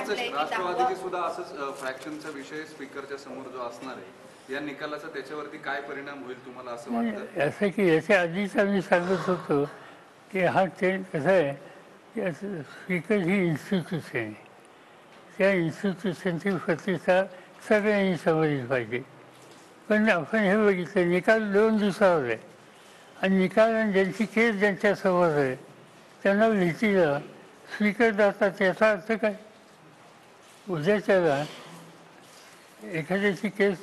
राष्ट्रवादीची सुद्धा असंच फ्रॅक्शनचा विषय स्पीकरच्या समोर जो असणार आहे, या निकालाचा त्याच्यावरती काय परिणाम होईल तुम्हाला असं वाटतं? असं की याच्या आधीच आम्ही सांगत होतो की हा ट्रेंड कसा आहे की स्पीकर ही इन्स्टिट्यूशन आहे, त्या इन्स्टिट्यूशनची प्रतिसाद सगळ्यांनी समजली पाहिजे. पण आपण हे बघितलं निकाल 2 दिवसावर आहे आणि निकाल आणि ज्यांची केस ज्यांच्यासमोर आहे त्यांना भीतीला स्पीकर जातात याचा अर्थ काय? उद्याच्याला एखाद्याची केस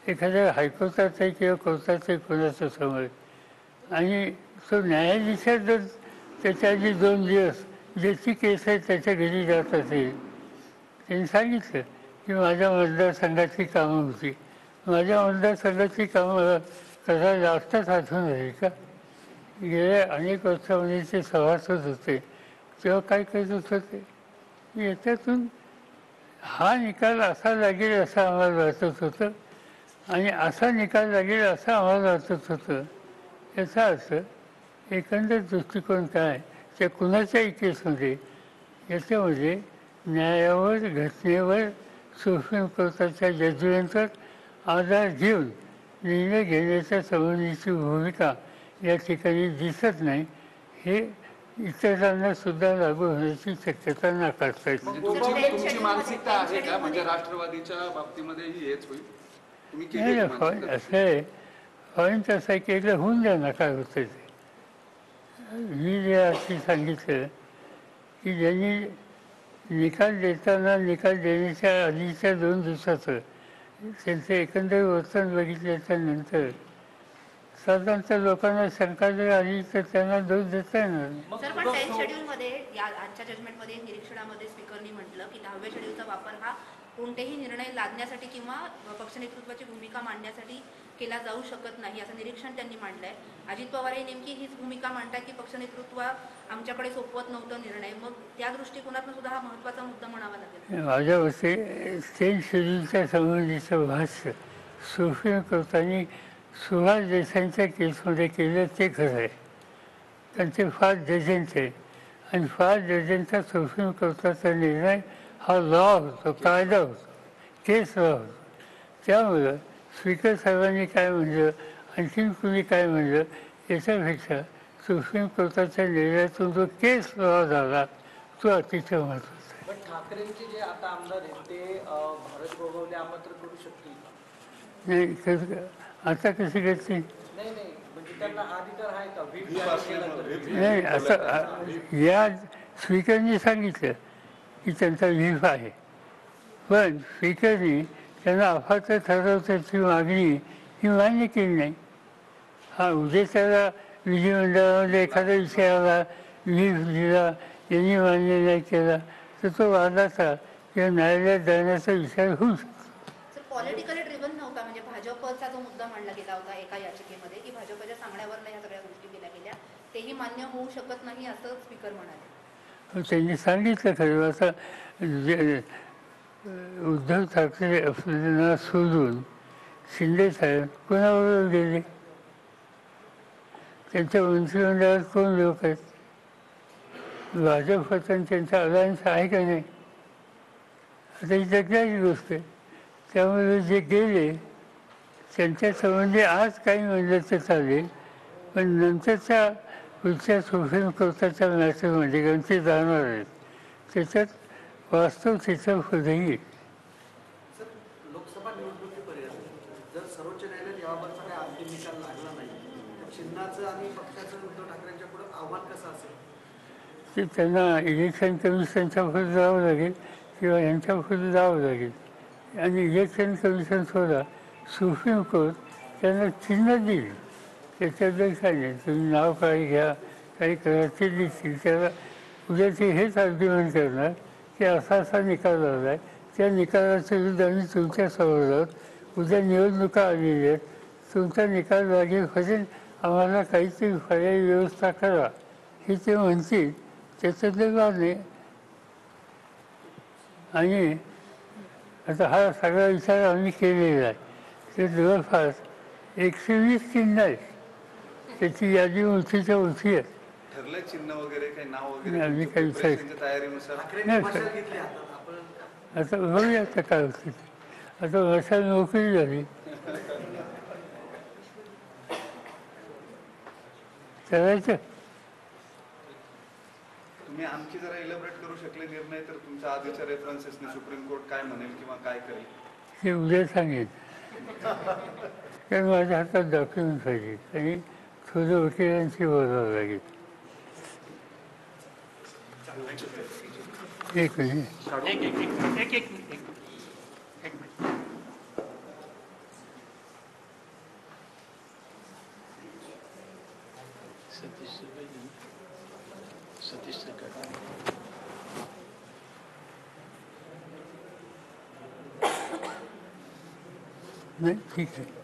एखाद्या हायकोर्टात आहे किंवा कोर्टात आहे कोणाच्या समोर आणि तो न्यायाधीशात जर त्याच्या आधी 2 दिवस ज्याची केस आहे त्याच्या घरी जात असेल, त्यांनी सांगितलं की माझ्या मतदारसंघाची कामं होती, माझ्या मतदारसंघाची कामं करायला आत्ताच आठवण आहे का? गेल्या अनेक वर्षामध्ये ते सभासद होते तेव्हा काय करत होते याच्यातून हा निकाल असा लागेल असं आम्हाला वाटत होतं आणि असा निकाल लागेल असं आम्हाला वाटत होतं. याचा अर्थ एकंदर दृष्टिकोन काय त्या कुणाच्याही केसमध्ये याच्यामध्ये न्यायावर घटनेवर सुप्रीम कोर्टाच्या जजमेंटवर आधार घेऊन निर्णय घेण्याच्या संबंधीची भूमिका या ठिकाणी दिसत नाही. हे इतरांना सुद्धा लागू होण्याची शक्यता नाकारता येते. तुमची मानसिकता आहे का म्हणजे राष्ट्रवादीच्या बाबतीमध्येही हेच होईल? नाही असं आहे, पॉईंट असं आहे की एकदा होऊन द्या ना काय होतं ते. मी जे अशी सांगितलं की ज्यांनी निकाल देताना निकाल देण्याच्या आधीच्या 2 दिवसाचं त्यांचं एकंदर वर्तन बघितल्याच्या नंतर साधारणतः लोकांना शंका जर आली तर त्यांना दोष देता येणार नाही. सर पण 10 शेड्यूलमध्ये या आजच्या जजमेंटमध्ये निरीक्षणामध्ये स्पीकरनी म्हटलं की 10व्या शेड्यूलचा वापर हा कोणतेही निर्णय लादण्यासाठी किंवा पक्ष नेतृत्वाची भूमिका मांडण्यासाठी केला जाऊ शकत नाही असं निरीक्षण त्यांनी मांडलंय. अजित पवारही नेमकी हीच भूमिका मांडतात की पक्ष नेतृत्व आमच्याकडे सोपवत नव्हतं निर्णय. मग त्या दृष्टिकोनातून सुद्धा हा महत्त्वाचा मुद्दा म्हणावा लागेल. माझ्या मते 10 शेड्यूलच्या संबंधीचं भाष्य सुप्रीम कोर्टाने सुभाष देसाईंच्या केसमध्ये केलं ते खरं आहे. त्यांचे 5 जजेंट आहे आणि 5 जजेंटचा सुप्रीम कोर्टाचा निर्णय हा लॉ होतो, कायदा होतो, केस लॉ होतो. त्यामुळं स्पीकर साहेबांनी काय म्हणलं आणखीन कुणी काय म्हणलं याच्यापेक्षा सुप्रीम कोर्टाच्या निर्णयातून जो केस लॉ झाला तो अतिशय महत्त्वाचा आहे. पण ठाकरेंचे जे आता आमदार आहेत ते भारत गोगावले आमंत्रण करू शकतील? नाही आता कशी करते? नाही म्हणजे त्यांना अधिकार आहे का? नाही असं या स्पीकरनी सांगितलं की त्यांचा व्हीप आहे, पण स्पीकरनी त्यांना अफाट ठरवण्याची मागणी ही मान्य केली नाही. हा उद्देशाला विधिमंडळामध्ये एखाद्या विषयाला व्हीप दिला यांनी मान्य नाही केला तर तो वादाचा किंवा न्यायालयात जाण्याचा विचार होऊ शकतो. पॉलिटिकली ड्रिव्हन नव्हता म्हणजे भाजपचा जो मुद्दा मांडला गेला होता एका याचिकेमध्ये की भाजपच्या सांगण्यावर ह्या सगळ्या गोष्टी केल्या गेल्या तेही मान्य होऊ शकत नाही असं स्पीकर म्हणाले. त्यांनी सांगितलं खरं. आता उद्धव ठाकरे असलेल्यांना सोडून शिंदे साहेब कोणाबरोबर गेले? त्यांच्या मंत्रिमंडळात कोण लोक आहेत? भाजप त्यांचा अलायन्स आहे का नाही? आता ही जगण्याची गोष्ट आहे. त्यामुळे जे गेले त्यांच्या संबंधी आज काही म्हणलं तर चालेल, पण नंतरच्या पुढच्या सुप्रीम कोर्टाच्या मॅटरमध्ये कारण ते जाणार आहेत त्याच्यात वास्तव त्याच्या पुढे येईल. लोकसभा निवडणुकीपर्यंत जर सर्वोच्च न्यायालयात याबाबतचा काही अंतिम निकाल लागला नाही तर चिन्हाचं आणि पक्षाचं उद्धव ठाकरेंच्या पुढे आव्हान कसं असेल? ते त्यांना इलेक्शन कमिशनच्या पुढे जावं लागेल किंवा यांच्या पुढे जावं लागेल आणि इलेक्शन कमिशन सुद्धा सुप्रीम कोर्ट त्यांना चिन्ह देईल. त्याच्याबद्दल काय नाही, तुम्ही नाव काही घ्या काही करा ते दिसतील. त्याला उद्या ते हेच आर्ग्युमेंट करणार की असा असा निकाल आला आहे, त्या निकालाच्या विरुद्ध आम्ही तुमच्यासमोर आहोत, उद्या निवडणुका आलेल्या आहेत, तुमचा निकाल लागेपर्यंत आम्हाला काहीतरी पर्यायी व्यवस्था करा हे ते म्हणतील. त्याच्यातलं वाद नाही. आणि आता हा सगळा विचार आम्ही केलेला आहे. ते जवळपास 120 चिन्ह आहेत. त्याची यादी उंचीच्या उंची आहे. ठरलंय चिन्ह वगैरे काही नाव वगैरे आम्ही काही विचार तयारीनुसार? आता बघूया आता काय होतं ते. आता वर्षाला नोकरी झाली करायचं. तुम्ही आणखी जरा इलॅबोरेट करू शकले निर्णय तर तुमच्या आधीच्या रेफरन्सेसने सुप्रीम कोर्ट काय म्हणेल किंवा काय करेल? हे उद्या सांगेन. कारण माझ्या हातात डॉक्युमेंट पाहिजे आणि थोडं वकिलांची बोलावं लागेल. एक मिनिट. नाही ठीक आहे.